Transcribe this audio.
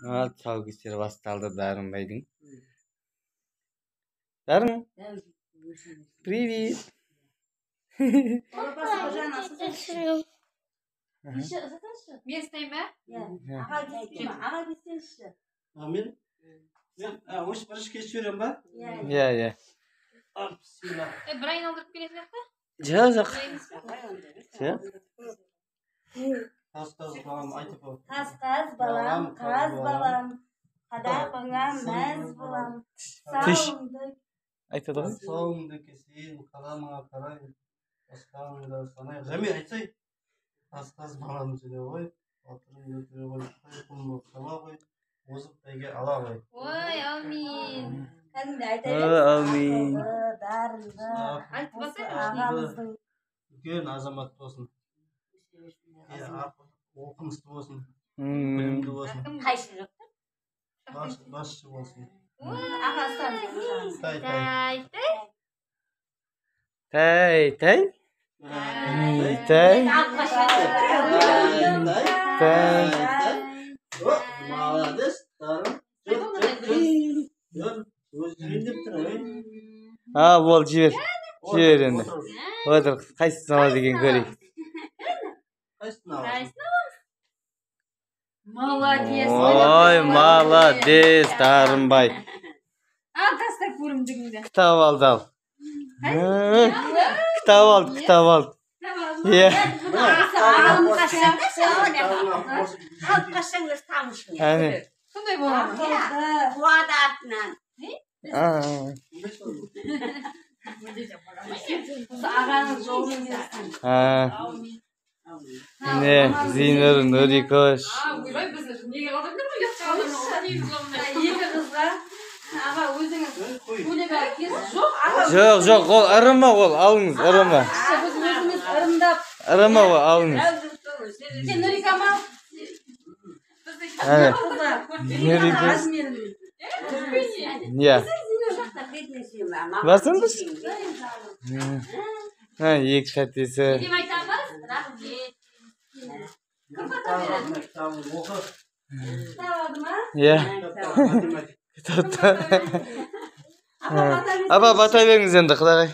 Тұсаукесер басталды Дарынбайдың. Дарын, привет. Мен істейін бе? Аға кетсеңізші. Мен осы бірінші кесіп жіберем ба? Иә. Бір айналдырып келетін сияқты? Жоқ. Тас балам айтып ау. Тас балам, қаз балам, қадағыңа мәз болам. Сауыңды Айтады ғой. Сауыңды кесейін, қадамыңа қарай, басқаңды санай. Жәме айтсай. Тас балам жүре ғой, батырын өтіре ғой, құлын қала ғой, озып бәйге ала ғой. Ой, әумин. кәдімгі айтайын. Әумин. Дарынды. Айтып басайын. Ағамыздың Үлкен азамат болсын. Оқымысты болсын. Білімді болсын. қайшы жоқ. Басшы болсын. Ағастан. Тай. Молодец, Дарын. Өз жүрейін деп тұр, Бол, жібер енді. Отыр, қайсысын алады екен көрейік. Қайсысын аласың? Молодец. Ой, молодец, Дарынбай. Ал, таста көрімдігіңді. Кітап алды ал. Кітап алды. Иә. Әне. Сондай боламын. Қуады артынан. Ағаның жолын берсін. Міне, Зейнұр, Нұрикош. Ойбай, біз неге қалдыңдар ғой, ұятқа қалдыңдар. Екі қызға. Аға өзіңіз бөлек кесіп жоқ. Жоқ, ол ырыма ол, алыңыз, ырыма. Біз өзіміз ырымдап. Ырыма ол, алыңыз. Сен Нұрикама. Әне. Нұрикош. Иә. Басын біз? Екі шәттесі. Деп айтамыз, рахмет. Оқы. Табады ма? Иә. Апа, бата беріңіз енді, құдағай.